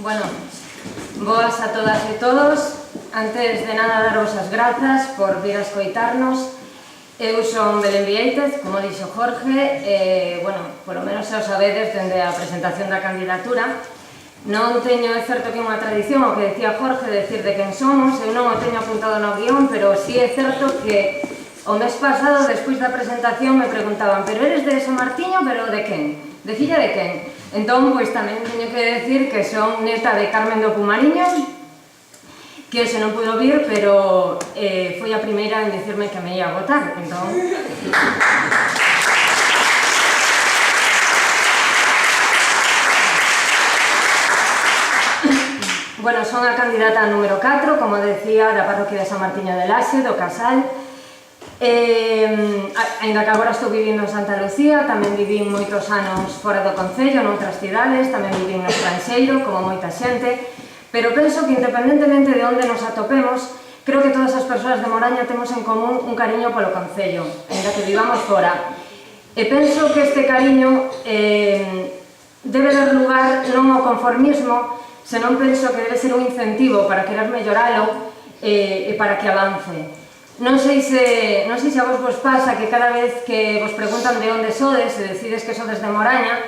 Bueno, boas a todas e todos. Antes de nada, daros as grazas por vir a escoitarnos. Eu son Belén Viéitez, como dixo Jorge, bueno, polo menos xa o sabedes dende a presentación da candidatura. Non teño, é certo que é unha tradición, o que decía Jorge, decir de quen somos, eu non o teño apuntado no guión, pero sí é certo que o mes pasado, despois da presentación, me preguntaban, pero eres de San Martiño, pero de quen? De filla de quen? Entón, pois tamén teño que decir que son neta de Carmen do Pumariño, que hoxe non pudo vir, pero foi a primeira en dicirme que me ia a votar, entón... Bueno, son a candidata número 4, como decía, da parroquia de San Martiño de Laxe, do Casal. Ainda que agora estou vivindo en Santa Lucía, tamén vivín moitos anos fora do concello, noutras cidades, tamén vivín no estranxeiro, como moita xente, pero penso que independentemente de onde nos atopemos, creo que todas as persoas de Moraña temos en común un cariño polo concello, ainda que vivamos fora. E penso que este cariño debe dar lugar non ao conformismo, senón penso que debe ser un incentivo para querer melloralo e para que avance. Non sei se a vos pasa que cada vez que vos preguntan de onde sodes e decides que sodes de Moraña,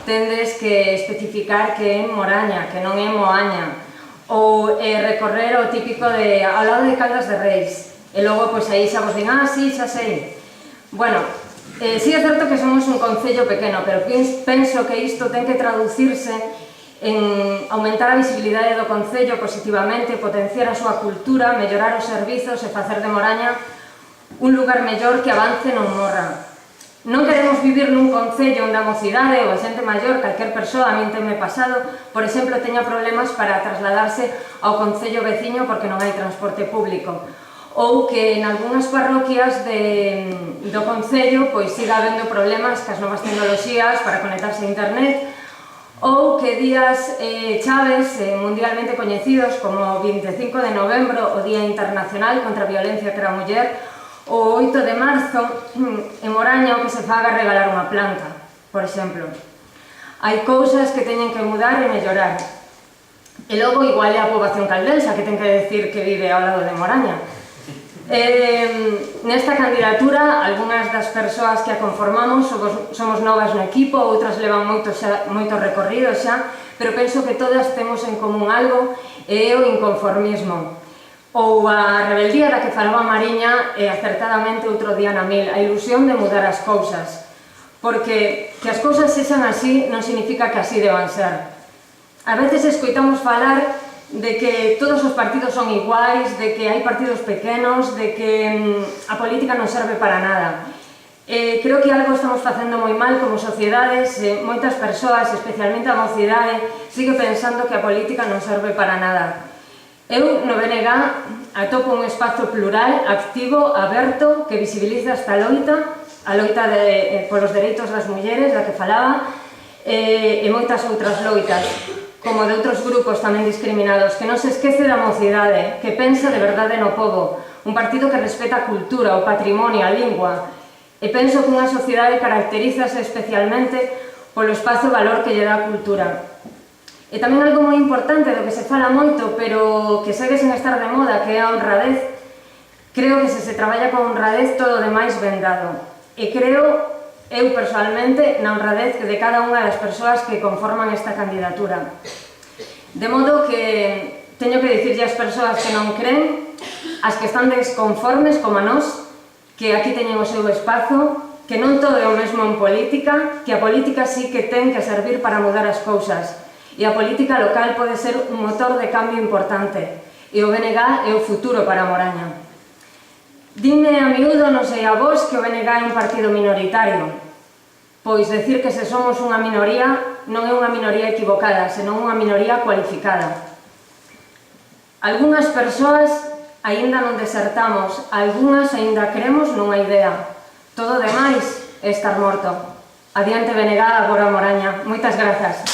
tendes que especificar que é Moraña, que non é Moaña, ou recorrer o típico de ao lado de Caldas de Reis, e logo pois aí xa vos din, sí, xa sei. Bueno, sí é certo que somos un concello pequeno, pero penso que isto ten que traducirse en aumentar a visibilidade do concello positivamente, potenciar a súa cultura, mellorar os servizos e facer de Moraña un lugar mellor que avance non morra. Non queremos vivir nun concello onde a mocidade ou a xente maior, calquer persoa, a min tenme pasado, por exemplo, teña problemas para trasladarse ao concello veciño porque non hai transporte público, ou que en algunhas parroquias do concello pois siga habendo problemas cas novas tecnoloxías para conectarse a internet, ou que días chaves mundialmente coñecidos como o 25 de novembro, o Día Internacional contra a Violencia contra a Muller, o 8 de marzo, en Moraña o que se faga regalar unha planta, por exemplo. Hai cousas que teñen que mudar e mellorar. E logo igual é a poboación caldensa que ten que decir que vive ao lado de Moraña. Nesta candidatura, algunhas das persoas que a conformamos somos novas no equipo, outras levan moito recorrido xa, pero penso que todas temos en común algo e é o inconformismo, ou a rebeldía da que falaba Mariña e acertadamente outro día na Mil, a ilusión de mudar as cousas, porque que as cousas sexan así non significa que así deban ser. A veces escoitamos falar de que todos os partidos son iguais, de que hai partidos pequenos, de que a política non serve para nada. Creo que algo estamos facendo moi mal como sociedades, moitas persoas, especialmente a mocidade, sigue pensando que a política non serve para nada. Eu, no BNG, atopo un espazo plural, activo, aberto, que visibiliza esta loita, a loita polos dereitos das mulleres, da que falaba, e moitas outras loitas, como de outros grupos tamén discriminados, que non se esquece da mocidade, que pensa de verdade no pobo, un partido que respeta a cultura, o patrimonio, a lingua, e penso que unha sociedade caracterízase especialmente polo espazo valor que lle dá a cultura. E tamén algo moi importante do que se fala moito, pero que segue sen estar de moda, que é a honradez. Creo que se traballa con honradez todo o demais ben dado. E creo, eu personalmente, na honradez de cada unha das persoas que conforman esta candidatura. De modo que teño que dicirlle ás persoas que non creen, as que están desconformes como a nós, que aquí teñen o seu espazo, que non todo é o mesmo en política, que a política sí que ten que servir para mudar as cousas, e a política local pode ser un motor de cambio importante, e o BNG é o futuro para Moraña. Dime a miúdo, non sei a vos, que o BNG é un partido minoritario. Pois decir que se somos unha minoría non é unha minoría equivocada, senón unha minoría cualificada. Algúnas persoas aínda non desertamos, algúnas aínda creemos nunha idea. Todo o demais é estar morto. Adiante BNG, agora Moraña. Moitas grazas.